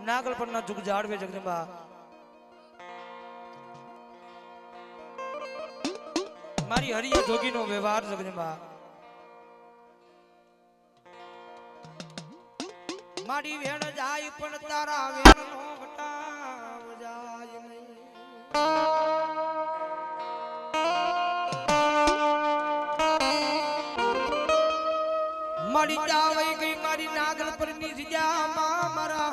नागल पर ना झुक जाड़वे जगदंबा मारी हरिया जोगी नो व्यवहार जगदंबा मारी वेण जाय पण तारा वेण नो वटाव जाय नहीं मारी जावे गई मारी नागल पर नी जिया मारा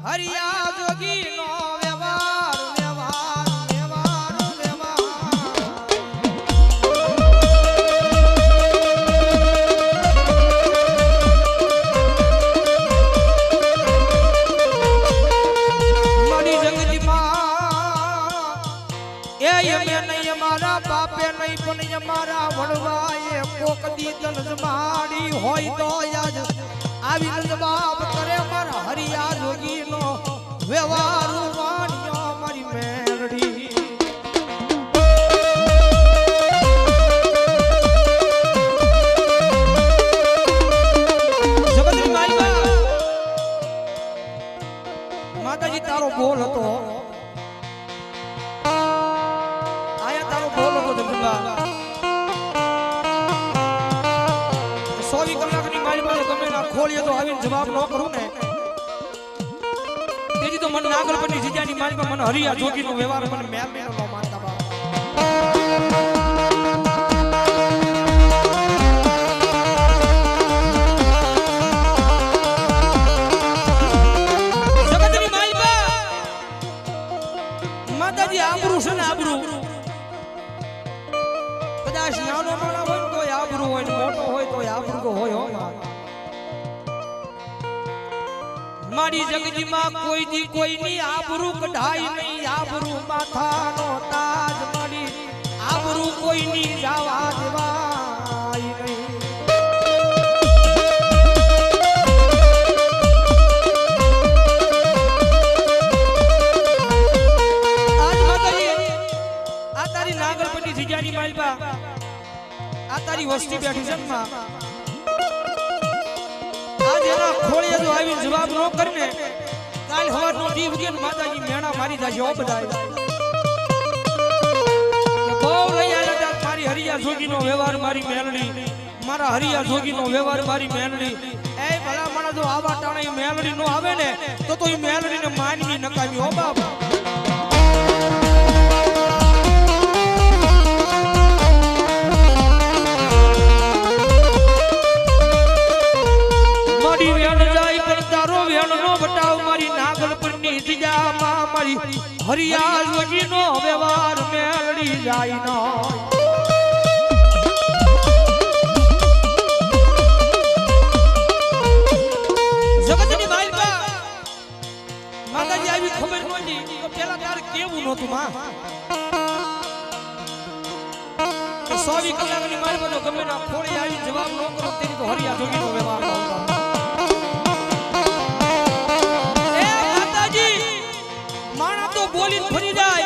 हरिया जोगी नो व्यवहार व्यवहार व्यवहार व्यवहार मारी जगजी मां ए यमे नहीं हमारा बापे नहीं पण हमारा वडवाए कोक दी तन जमाड़ी होय तो आज आवी जवाब करे मारा हरिया जोगी नो व्यवहार वाणियो मारी मेलडी जगदरी माई माताजी तारो बोल હતો आया तारो बोल હતો જગદંબા 24 કલાકની મારી પાસે ગમે ના ખોલીએ તો આવીને જવાબ ન કરું ને તેજી તો મને નાગલ પરની જીજાની મારી પાસે મને હરિયા જોગીનો વ્યવહાર મને મેલ મેલો ન માનતા બાપ જગતની મારી બા માતાજી આબરૂ છે ને આબરૂ કદાચ નાનો માણા હોય તો આબરૂ હોય ને મોટો હોય તો આબરૂ તો હોય હો मारी जगजी मां कोई दी कोई नी आबरू कढ़ाई नहीं आबरू माथा नो ताज मारी आबरू कोई नी जावा देवाई नहीं आज माताजी आ तारी नागलपति जिजानी मालबा आ तारी वस्ती बैठी છે માં आज एना खोलिए जो आवी जवाब नो करने काल हवार नो दी उगे माताजी मेणा मारी जाशे ओ बधाय के बो लई आया ता मारी हरिया जोगी नो व्यवहार मारी मेलडी मारा हरिया जोगी नो व्यवहार मारी मेलडी ए भला माणा जो आवा टाणे मेलडी नो आवे ने तो ई मेलडी ने मानवी नकामी ओ बाप हरिया जोगी नो व्यवहार मेलडी जाई नो जगतनी मालबा माताजी आवी खबर नोंधी तो पेला तार केवू नोतु मां 24 કલાકની માલબા તો ગમે ના ખોળી આવી જવાબ નો કરો તેની તો હરિયા જોગી નો વ્યવહાર હોતો बोलीन फरी जाय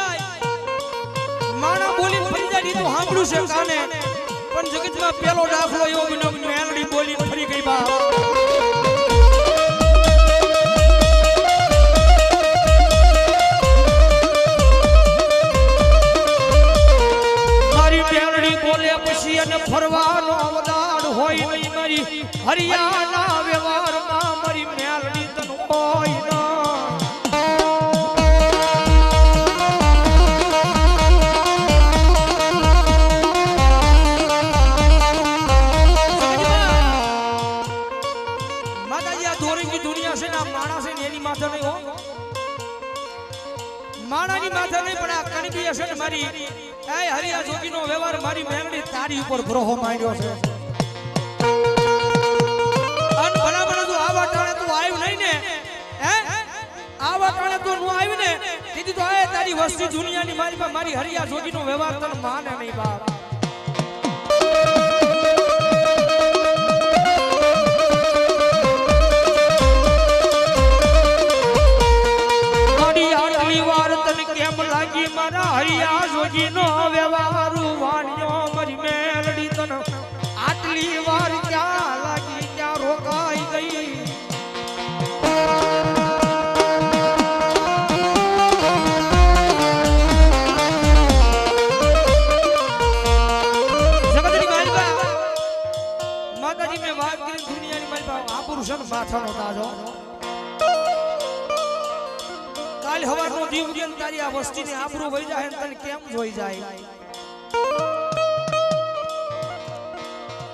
माणा बोलीन फरी जाय तो हांभळू છે કાને પણ જગતમાં પેલો દાખલો એવો બન્યો કે મેલડી બોલીન ફરી ગઈ બા મારી મેલડી બોલે પછી અને ફરવાનો અવદાડ હોય નહીં મારી હરિયાના વ્યવહારમાં મારી મેલડી તન હોય ના माणानी माथा नहीं पड़ा कणकी हसन मारी ए हरिया जोगी नो व्यवहार मारी मेलडी तारी ऊपर भरोहो मांड्यो छे अन भला भला तो आवा टाणे तो आयो नहीं ने हे आवा टाणे तो नो आयो ने दीदी तो आए तारी वस्ती दुनिया ની મારી માં મારી હરિયા જોગી નો વ્યવહાર તને માને નહીં બાપ मारा हरिया जोगी नो व्यवहार वाणियो मरी मेलडी तन आटली वार क्या लागी क्या रोकाई गई કાલ હવારનો જીવ ગયો તારી આ વસ્તીની આબરૂ વઈ જાય ને તને કેમ જોઈ જાય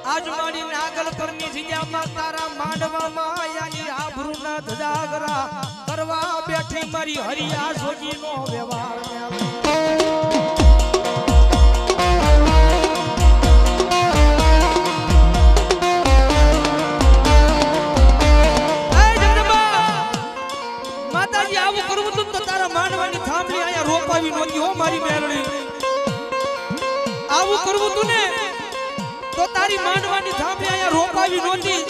આજ મારી નાગલ પરની જગ્યામાં તારા માંડવામાં આયાની આબરૂના ધજાગરા કરવા બેઠી મારી હરિયા જોગીનો વ્યવહાર માતાજી આવું કરવું તું તો તારા માંડવાની થાંભલી આયા રોપાવી નહોતી હો મારી મેરડી આવું કરવું તું ને તો તારી માંડવાની થાંભલી આયા રોપાવી નહોતી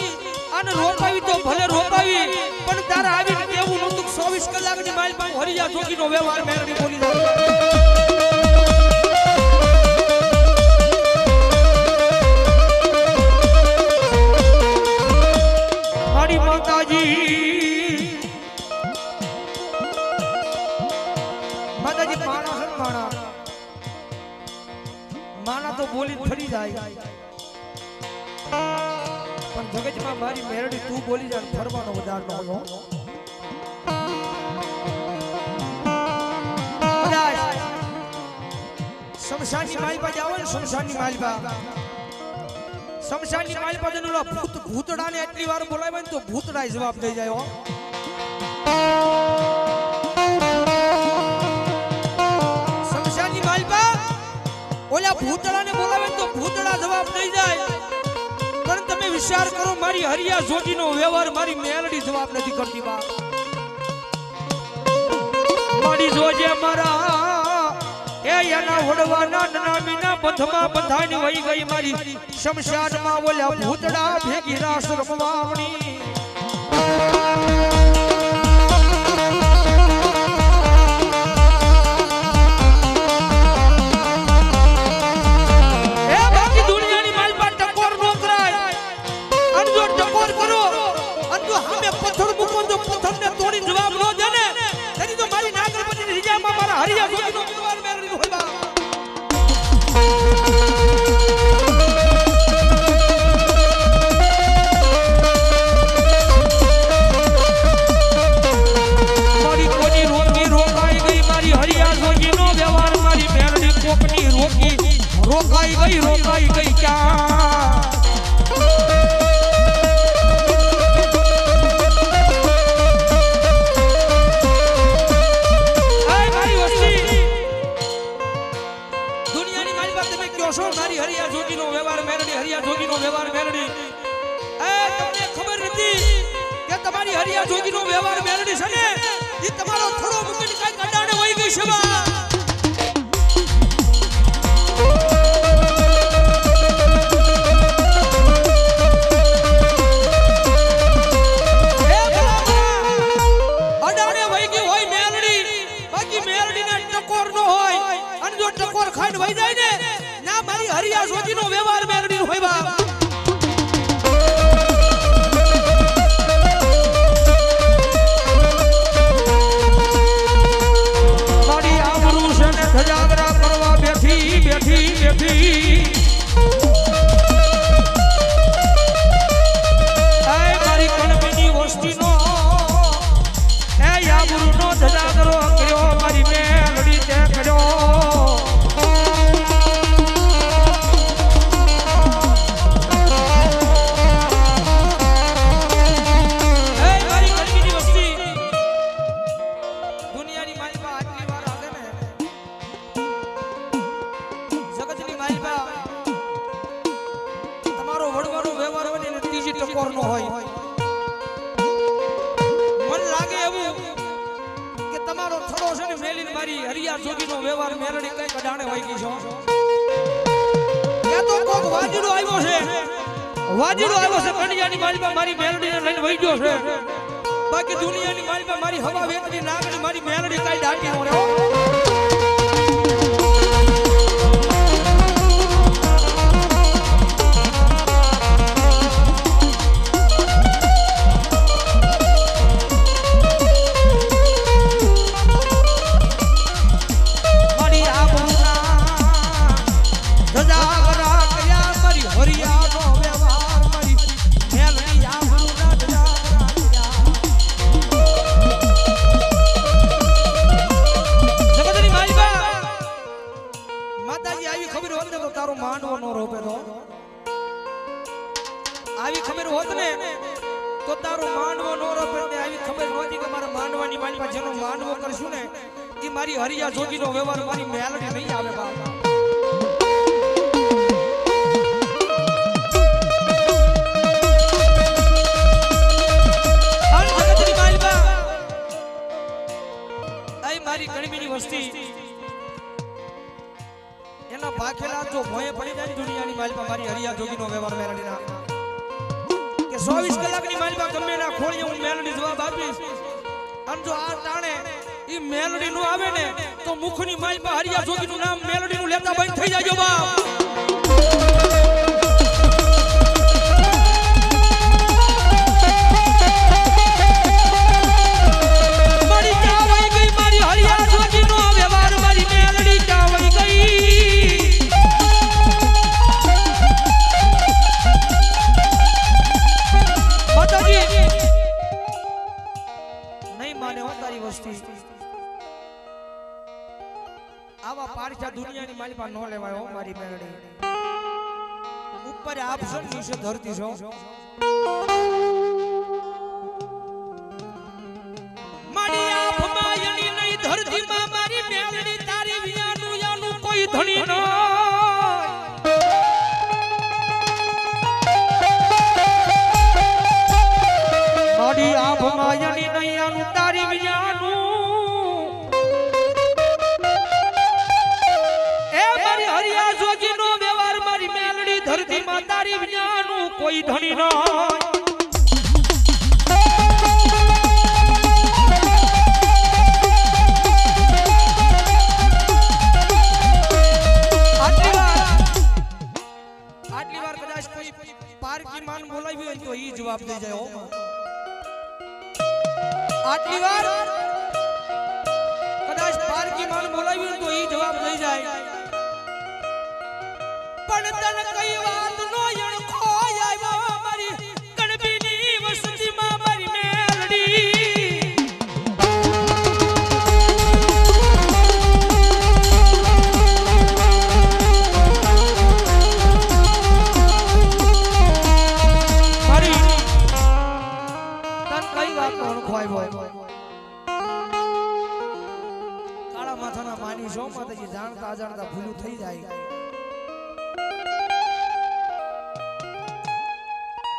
અને રોપાવી તો ભલે રોપાવી પણ તારા આવીને કેવું નહોતું 24 કલાકની માલ પર હરિયા જોગીનો વ્યવહાર મેરડી બોલી જાય મારી માતાજી માણા છે માણા તો બોલી ફરી જાય પણ જગતમાં મારી મેરડી તું બોલી જાય ફરવાનો વધાર ન હતો શમશાનની માલપા જાવ ને શમશાનની માલપા જનો ભૂતડાને એટલી વાર બોલાવે ને તો ભૂતડા જવાબ દઈ જાય હો શમશાનની માલપા ઓલા ભૂતડાને બોલાવે ને તો ભૂતડા જવાબ દઈ જાય પણ તમે વિચાર કરો મારી હરિયા જોગીનો વ્યવહાર મારી મેલડી જવાબ નથી કરતી બા મારી જોજે મારા એ એના વડવાના નનામીના બંધમાં બંધાણી વહી ગઈ મારી શમશાનમાં ઓલા ભૂતડા ભેગી રાસ રમવાવણી હરિયા જોગીનો વ્યવહાર મેરડી હોય બા મારી કોની રોકી રોકાઈ ગઈ મારી હરિયા જોગીનો વ્યવહાર મારી મેરડી કોકની રોકાઈ ગઈ ક્યાં મારી હરિયા જોગીનો વ્યવહાર મેરડી હરિયા જોગીનો વ્યવહાર મેરડી એ તમને ખબર નથી કે તમારી હરિયા જોગીનો વ્યવહાર મેરડી છે ને ઈ તમારો થોડો મૂકીને કાઈ કડાણે વઈ ગઈ છે બા અડાણે વઈ ગઈ હોય મેરડી બાકી મેરડીને ટકોર ન હોય અને જો ટકોર ખાઈને વઈ જાય ને મારી હરિયા જોગીનો વ્યવહાર મેરડી હોય બા મારી આબરૂ છે ને ધજાગરા કરવા બેઠી એ મારી કણબીની વસ્તીનો એ આબરૂનો ધજાગરો કર્યો મારી મેરડી તે કર્યો જોગીનો વ્યવહાર મેરડી કઈ કડાણે હોય ગઈ છો કે તો કોક વાજીડો આવ્યો છે કણિયાની માલમાં મારી મેરડીને લઈને વઈ ગયો છે બાકી દુનિયાની માલમાં મારી હવા વેતની નાગણી મારી મેરડી કઈ ડાકી નો રહ્યો જેનો માંડવો કરશું ને એ મારી હરિયા જોગીનો વ્યવહાર મારી મેલડી નહીં આવે બાપ મારી ગણબીની વસ્તી એના ભાખેલા જો ભોય પડી જાય દુનિયાની માલમાં મારી હરિયા જોગીનો વ્યવહાર મેલડીના કે 24 કલાકની માલમાં ગમે ના ખોળીએ હું મેલડી જવાબ આપીશ અને જો આ તાણે ઈ મેલડી નો આવે ને તો મુખની માલમાં હરિયા જોગીનું નામ મેલડીનું લેતા બંધ થઈ જાજો બાપ આવા પારછા દુનિયાની માલિકા નો લેવાય હો મારી મેલડી ઉપર આપશો નીચે ધરતી છો મારી આંખમાં યણી નહીં ધરતીમાં મારી મેલડી તારી વિયાનું યાનું કોઈ ધણી ન મારી આંખમાં યણી નહીં યાનું તારી વિયાનું ધરતી માં તારી વિનાનું કોઈ ધણી ન આટલી વાર કદાચ કોઈ પારકી માન બોલાવી હોય તો ઈ જવાબ દઈ જાય હો આટલી વાર કદાચ પારકી માન બોલાવી હોય તો ઈ જવાબ દઈ જાય પણ તને કઈ વાત નો અણખો આવ્યો મારી ગણબીની વસતીમાં મારી મેલડી મારી તને કઈ વાત નો અણખો આવ્યો કાળા માથાના માની છો માતાજી જાણતા અજાણતા ભૂલું થઈ જાય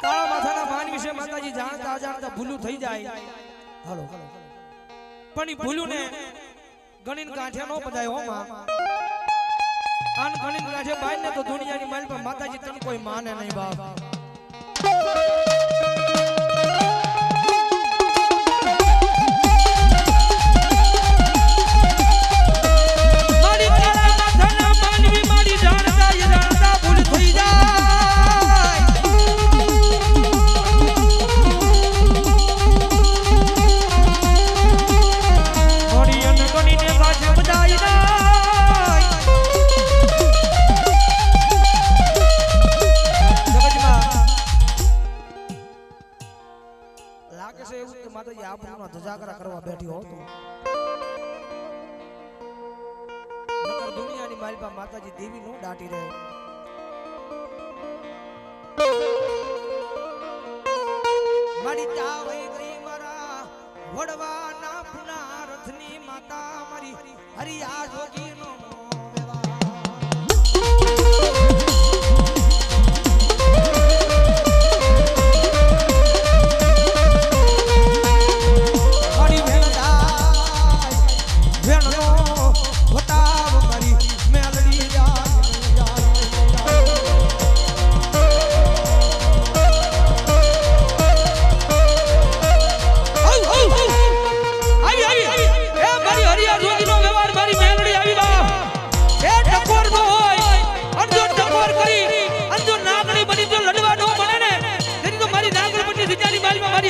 કાળા માથાના માન વિશે માતાજી જાણતા અજાણતા ભૂલું થઈ જાય હાલો પણ ઈ ભૂલું ને ગણીન કાંઠે નો પધાય હો માં આન ગણીન કાંઠે બાઈ ને તો દુનિયાની માલ પર માતાજી તને કોઈ માને નહીં બાપ મારી કાળા માથાના માનવી મારી જાણતા અજાણતા ભૂલ થઈ જાય લાગે છે એવું કે માતાજી આપણનો ધજાગરા કરવા બેઠી હો તો નકર દુનિયાની માલપા માતાજી દેવી નો દાટી રહે મારી ચાવે ગઈ મારા વડવાના પુના રથની માતા મારી હરિયા જોગીનો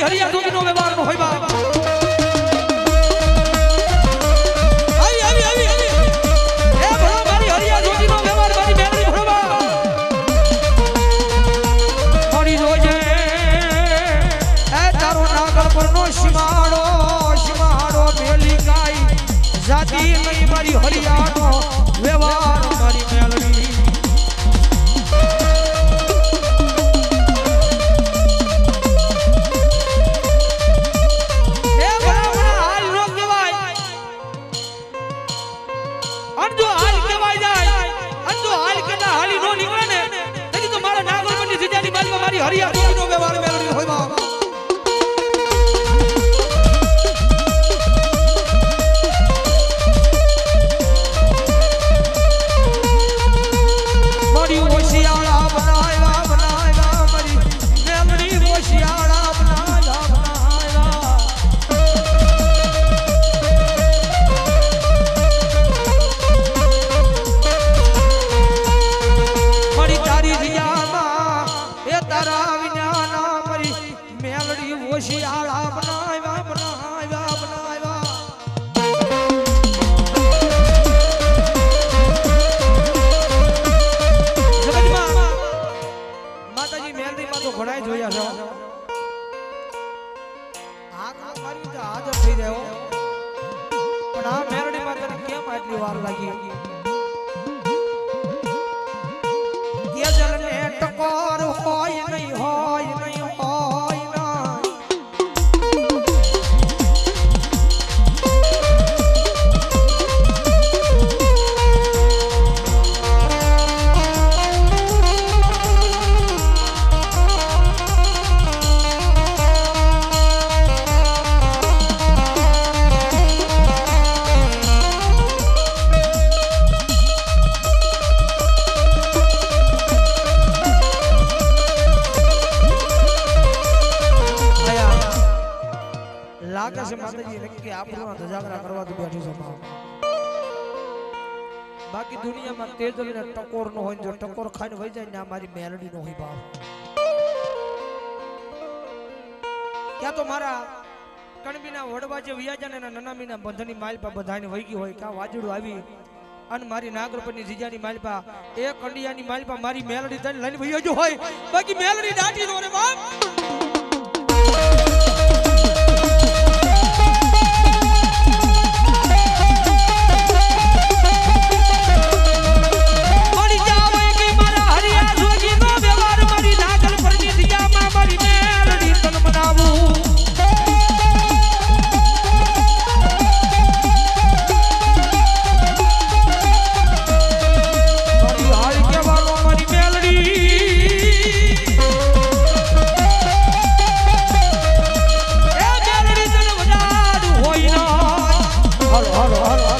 હરિયા જોગીનો વ્યવહાર નો હોય બાપ આવી એ ભલો મારી હરિયા જોગીનો વ્યવહાર મારી મેલડી ભરવા મારી જોજે એ તારો નાગર પરનો સીમાડો મેલી ગાય જાતિ નહીં મારી હરિયાનો વ્યવહાર મારી મેલડી હાજર થઈ જાય હો. પણ આ મેરડી માં તને કેમ આટલી વાર લાગી? તેજલ ને ટકોર હોય નહીં હોય નહીં હોય ના. લાગે છે માતાજી નક્કી આપણું ધજાગરા કરવા તો બેઠી છે માં. બાકી દુનિયામાં તેજલ ને ટકોર નો હોય, જો ટકોર ખાઈને વહી જાય ને આ મારી મેલડી નો હોય બાપ. ક્યાં તો મારા કણબીના વડવા જે વિયાજાને નનામીના બંધની માલપા બધાને વહી ગઈ હોય, ક્યાં વાજડું આવી અને મારી નાગરપની જીજાની માલપા એ કંડિયાની માલપા મારી મેલડી તને લઈને વહી ગયો હોય. બાકી મેલડી દાટી નો રે બાપ. Hello.